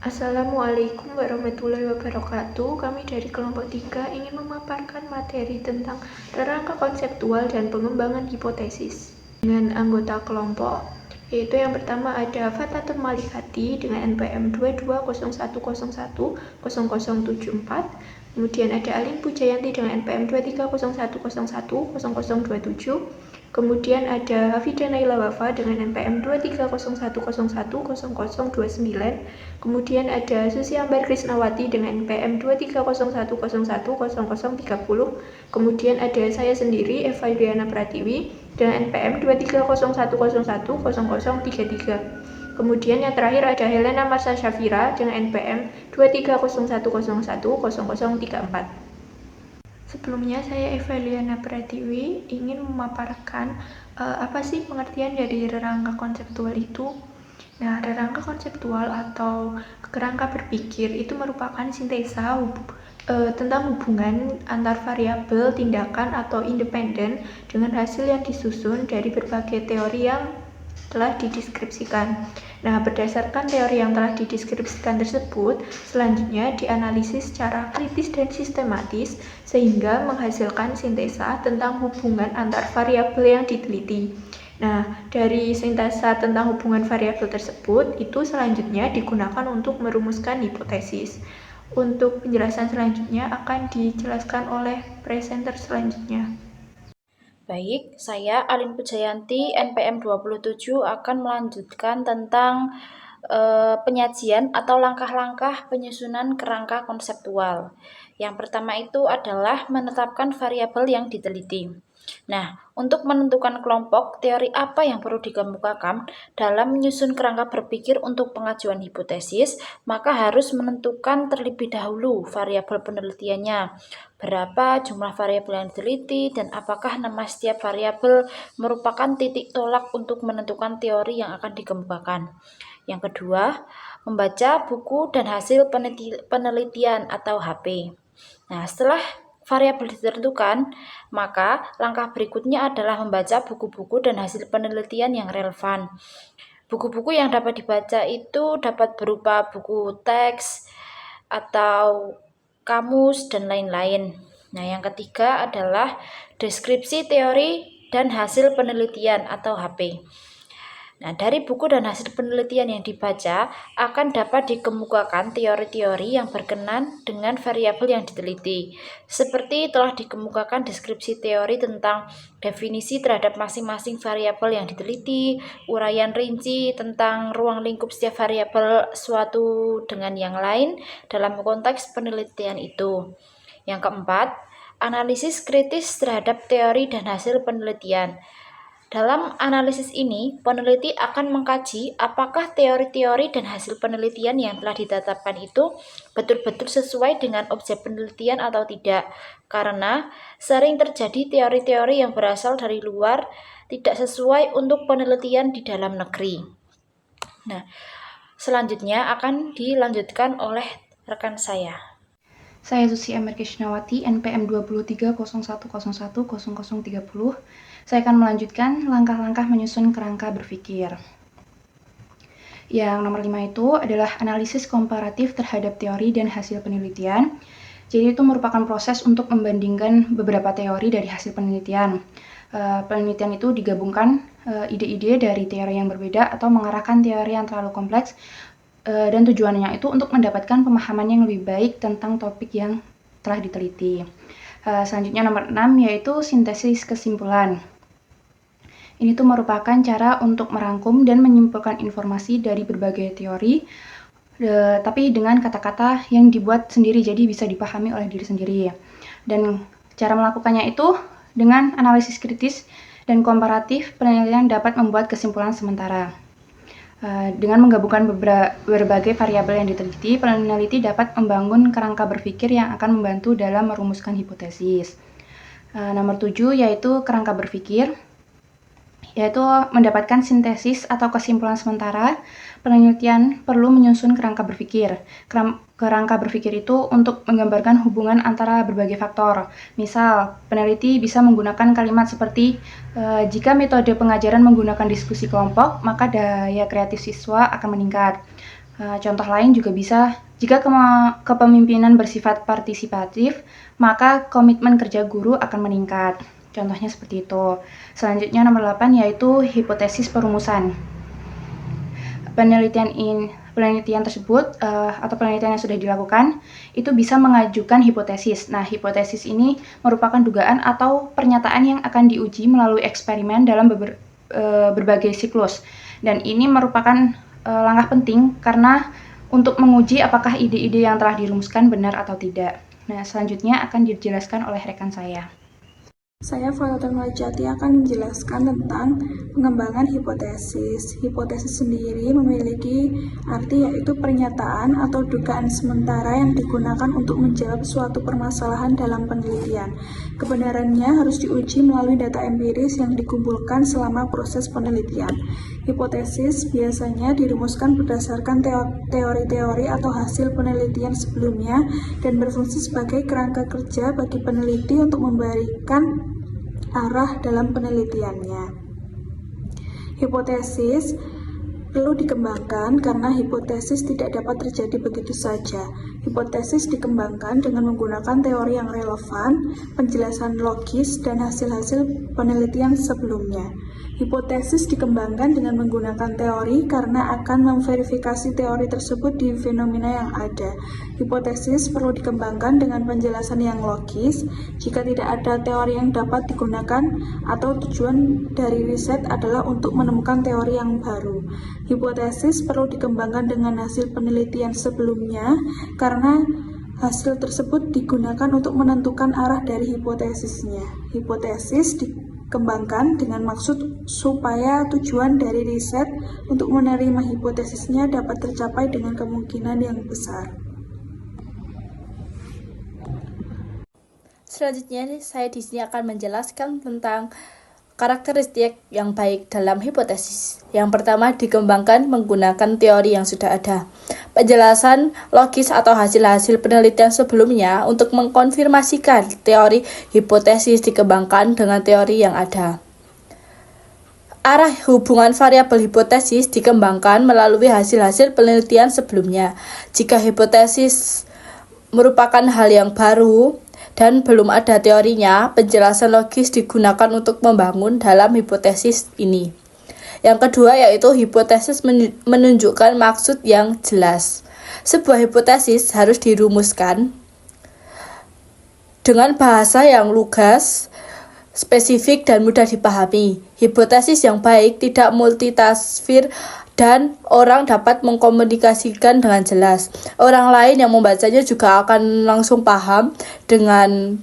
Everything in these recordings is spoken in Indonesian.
Assalamualaikum warahmatullahi wabarakatuh. Kami dari kelompok 3 ingin memaparkan materi tentang rangka konseptual dan pengembangan hipotesis dengan anggota kelompok, yaitu yang pertama ada Fatatun Malikati dengan NPM 2201010074. Kemudian ada Alin Pujayanti dengan NPM 2301010027. Kemudian ada Hafida Naila Wafa dengan NPM 2301010029. Kemudian ada Susi Ambar Krisnawati dengan NPM 2301010030. Kemudian ada saya sendiri, Eva Yuliana Pratiwi, dengan NPM 2301010033. Kemudian yang terakhir ada Helena Marsa Syafira dengan NPM 2301010034. Sebelumnya saya Eva Yuliana Pratiwi ingin memaparkan apa sih pengertian dari rangka konseptual itu. Nah, rangka konseptual atau kerangka berpikir itu merupakan sintesa tentang hubungan antar variabel, tindakan, atau independen dengan hasil yang disusun dari berbagai teori yang telah dideskripsikan. Nah, berdasarkan teori yang telah dideskripsikan tersebut, selanjutnya dianalisis secara kritis dan sistematis sehingga menghasilkan sintesa tentang hubungan antar variabel yang diteliti. Nah, dari sintesa tentang hubungan variabel tersebut, itu selanjutnya digunakan untuk merumuskan hipotesis. Untuk penjelasan selanjutnya akan dijelaskan oleh presenter selanjutnya. Baik, saya Alin Pujayanti, NPM 27 akan melanjutkan tentang penyajian atau langkah-langkah penyusunan kerangka konseptual. Yang pertama itu adalah menetapkan variabel yang diteliti. Nah, untuk menentukan kelompok, teori apa yang perlu dikemukakan dalam menyusun kerangka berpikir untuk pengajuan hipotesis, maka harus menentukan terlebih dahulu variabel penelitiannya, berapa jumlah variabel yang diteliti, dan apakah nama setiap variabel merupakan titik tolak untuk menentukan teori yang akan dikemukakan. Yang kedua, membaca buku dan hasil penelitian atau HP. Nah, setelah variabel ditentukan, maka langkah berikutnya adalah membaca buku-buku dan hasil penelitian yang relevan. Buku-buku yang dapat dibaca itu dapat berupa buku teks atau kamus dan lain-lain. Nah, yang ketiga adalah deskripsi teori dan hasil penelitian atau HP. Nah, dari buku dan hasil penelitian yang dibaca akan dapat dikemukakan teori-teori yang berkenan dengan variabel yang diteliti. Seperti telah dikemukakan deskripsi teori tentang definisi terhadap masing-masing variabel yang diteliti, uraian rinci tentang ruang lingkup setiap variabel suatu dengan yang lain dalam konteks penelitian itu. Yang keempat, analisis kritis terhadap teori dan hasil penelitian. Dalam analisis ini, peneliti akan mengkaji apakah teori-teori dan hasil penelitian yang telah ditetapkan itu betul-betul sesuai dengan objek penelitian atau tidak. Karena sering terjadi teori-teori yang berasal dari luar tidak sesuai untuk penelitian di dalam negeri. Nah, selanjutnya akan dilanjutkan oleh rekan saya. Saya Susi Ambar Krisnawati, NPM 2301010030. Saya akan melanjutkan langkah-langkah menyusun kerangka berpikir. Yang nomor 5 itu adalah analisis komparatif terhadap teori dan hasil penelitian. Jadi itu merupakan proses untuk membandingkan beberapa teori dari hasil penelitian. Penelitian itu digabungkan ide-ide dari teori yang berbeda atau mengarahkan teori yang terlalu kompleks, dan tujuannya itu untuk mendapatkan pemahaman yang lebih baik tentang topik yang telah diteliti. Selanjutnya nomor 6 yaitu sintesis kesimpulan. Ini tuh merupakan cara untuk merangkum dan menyimpulkan informasi dari berbagai teori, tapi dengan kata-kata yang dibuat sendiri, jadi bisa dipahami oleh diri sendiri. Dan cara melakukannya itu dengan analisis kritis dan komparatif, penelitian dapat membuat kesimpulan sementara. Dengan menggabungkan berbagai variabel yang diteliti, peneliti dapat membangun kerangka berpikir yang akan membantu dalam merumuskan hipotesis. Nomor 7 yaitu kerangka berpikir, yaitu mendapatkan sintesis atau kesimpulan sementara. Penelitian perlu menyusun kerangka berpikir. Kerangka berpikir itu untuk menggambarkan hubungan antara berbagai faktor. Misal, peneliti bisa menggunakan kalimat seperti, jika metode pengajaran menggunakan diskusi kelompok, maka daya kreatif siswa akan meningkat. Contoh lain juga bisa, jika kepemimpinan bersifat partisipatif, maka komitmen kerja guru akan meningkat. Contohnya seperti itu. Selanjutnya nomor 8 yaitu hipotesis perumusan. Penelitian tersebut atau penelitian yang sudah dilakukan itu bisa mengajukan hipotesis. Nah, hipotesis ini merupakan dugaan atau pernyataan yang akan diuji melalui eksperimen dalam berbagai siklus. Dan ini merupakan langkah penting karena untuk menguji apakah ide-ide yang telah dirumuskan benar atau tidak. Nah, selanjutnya akan dijelaskan oleh rekan saya. Saya Fathia akan menjelaskan tentang pengembangan hipotesis. Hipotesis sendiri memiliki arti yaitu pernyataan atau dugaan sementara yang digunakan untuk menjawab suatu permasalahan dalam penelitian. Kebenarannya harus diuji melalui data empiris yang dikumpulkan selama proses penelitian. Hipotesis biasanya dirumuskan berdasarkan teori-teori atau hasil penelitian sebelumnya dan berfungsi sebagai kerangka kerja bagi peneliti untuk memberikan arah dalam penelitiannya. Hipotesis perlu dikembangkan karena hipotesis tidak dapat terjadi begitu saja. Hipotesis dikembangkan dengan menggunakan teori yang relevan, penjelasan logis, dan hasil-hasil penelitian sebelumnya. Hipotesis dikembangkan dengan menggunakan teori karena akan memverifikasi teori tersebut di fenomena yang ada. Hipotesis perlu dikembangkan dengan penjelasan yang logis. Jika tidak ada teori yang dapat digunakan atau tujuan dari riset adalah untuk menemukan teori yang baru. Hipotesis perlu dikembangkan dengan hasil penelitian sebelumnya karena hasil tersebut digunakan untuk menentukan arah dari hipotesisnya. Hipotesis dikembangkan dengan maksud supaya tujuan dari riset untuk menerima hipotesisnya dapat tercapai dengan kemungkinan yang besar. Selanjutnya, saya di sini akan menjelaskan tentang karakteristik yang baik dalam hipotesis. Yang pertama, dikembangkan menggunakan teori yang sudah ada. Penjelasan logis atau hasil-hasil penelitian sebelumnya untuk mengkonfirmasikan teori hipotesis dikembangkan dengan teori yang ada. Arah hubungan variabel hipotesis dikembangkan melalui hasil-hasil penelitian sebelumnya. Jika hipotesis merupakan hal yang baru dan belum ada teorinya, penjelasan logis digunakan untuk membangun dalam hipotesis ini. Yang kedua yaitu hipotesis menunjukkan maksud yang jelas. Sebuah hipotesis harus dirumuskan dengan bahasa yang lugas, spesifik, dan mudah dipahami. Hipotesis yang baik tidak multitafsir dan orang dapat mengkomunikasikan dengan jelas. Orang lain yang membacanya juga akan langsung paham dengan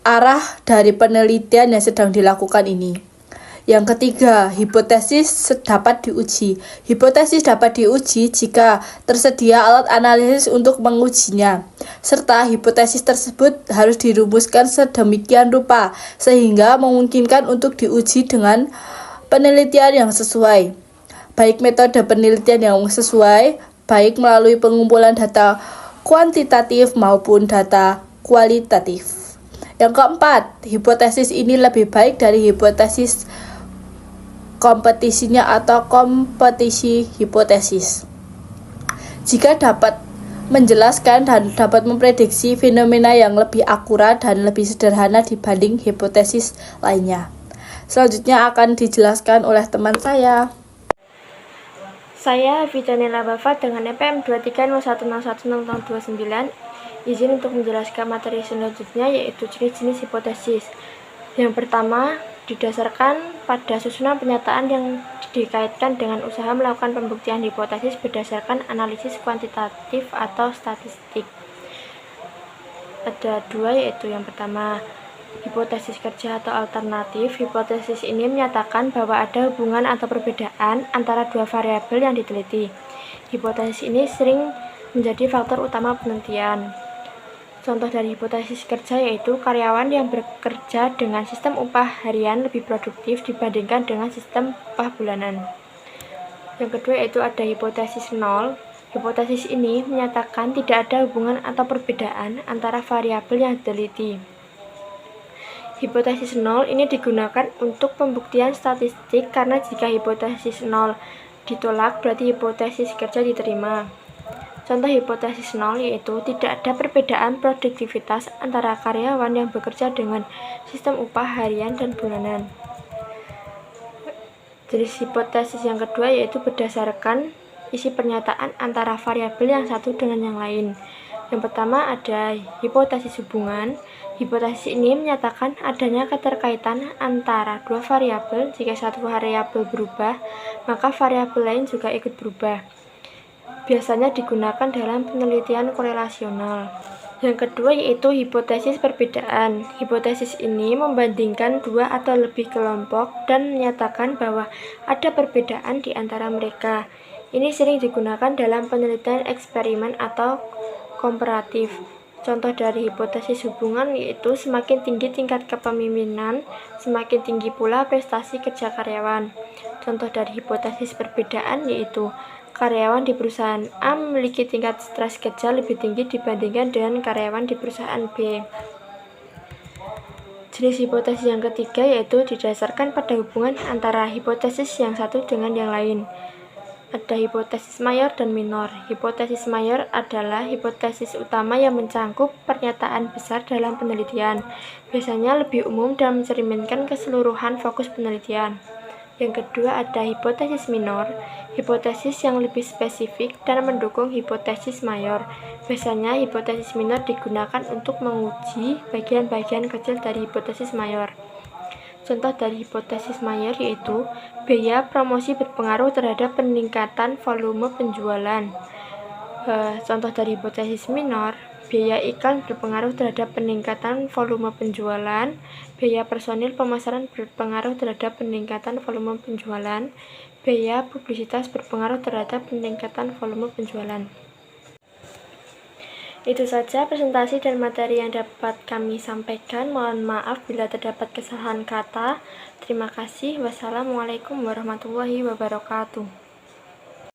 arah dari penelitian yang sedang dilakukan ini. Yang ketiga, hipotesis dapat diuji. Hipotesis dapat diuji jika tersedia alat analisis untuk mengujinya, serta hipotesis tersebut harus dirumuskan sedemikian rupa sehingga memungkinkan untuk diuji dengan penelitian yang sesuai. Baik metode penelitian yang sesuai, baik melalui pengumpulan data kuantitatif maupun data kualitatif. Yang keempat, hipotesis ini lebih baik dari hipotesis kompetisinya atau kompetisi hipotesis. Jika dapat menjelaskan dan dapat memprediksi fenomena yang lebih akurat dan lebih sederhana dibanding hipotesis lainnya. Selanjutnya akan dijelaskan oleh teman saya. Saya Vidanela Bafat dengan NPM 2301616029 izin untuk menjelaskan materi selanjutnya yaitu jenis-jenis hipotesis. Yang pertama, didasarkan pada susunan pernyataan yang dikaitkan dengan usaha melakukan pembuktian hipotesis berdasarkan analisis kuantitatif atau statistik. Ada dua, yaitu yang pertama, hipotesis kerja atau alternatif. Hipotesis ini menyatakan bahwa ada hubungan atau perbedaan antara dua variabel yang diteliti. Hipotesis ini sering menjadi faktor utama penelitian. Contoh dari hipotesis kerja yaitu karyawan yang bekerja dengan sistem upah harian lebih produktif dibandingkan dengan sistem upah bulanan. Yang kedua yaitu ada hipotesis nol. Hipotesis ini menyatakan tidak ada hubungan atau perbedaan antara variabel yang diteliti. Hipotesis nol ini digunakan untuk pembuktian statistik karena jika hipotesis nol ditolak berarti hipotesis kerja diterima. Contoh hipotesis 0 yaitu tidak ada perbedaan produktivitas antara karyawan yang bekerja dengan sistem upah harian dan bulanan. Jenis hipotesis yang kedua yaitu berdasarkan isi pernyataan antara variabel yang satu dengan yang lain. Yang pertama ada hipotesis hubungan. Hipotesis ini menyatakan adanya keterkaitan antara dua variabel. Jika satu variabel berubah, maka variabel lain juga ikut berubah. Biasanya digunakan dalam penelitian korelasional. Yang kedua yaitu hipotesis perbedaan. Hipotesis ini membandingkan dua atau lebih kelompok dan menyatakan bahwa ada perbedaan di antara mereka. Ini sering digunakan dalam penelitian eksperimen atau komparatif. Contoh dari hipotesis hubungan yaitu semakin tinggi tingkat kepemimpinan, semakin tinggi pula prestasi kerja karyawan. Contoh dari hipotesis perbedaan yaitu karyawan di perusahaan A memiliki tingkat stres kerja lebih tinggi dibandingkan dengan karyawan di perusahaan B. Jenis hipotesis yang ketiga yaitu didasarkan pada hubungan antara hipotesis yang satu dengan yang lain. Ada hipotesis mayor dan minor. Hipotesis mayor adalah hipotesis utama yang mencangkup pernyataan besar dalam penelitian. Biasanya lebih umum dan mencerminkan keseluruhan fokus penelitian. Yang kedua ada hipotesis minor, hipotesis yang lebih spesifik dan mendukung hipotesis mayor. Biasanya hipotesis minor digunakan untuk menguji bagian-bagian kecil dari hipotesis mayor. Contoh dari hipotesis mayor yaitu biaya promosi berpengaruh terhadap peningkatan volume penjualan. Contoh dari hipotesis minor, biaya iklan berpengaruh terhadap peningkatan volume penjualan, biaya personil pemasaran berpengaruh terhadap peningkatan volume penjualan, biaya publisitas berpengaruh terhadap peningkatan volume penjualan. Itu saja presentasi dan materi yang dapat kami sampaikan. Mohon maaf bila terdapat kesalahan kata. Terima kasih. Wassalamualaikum warahmatullahi wabarakatuh.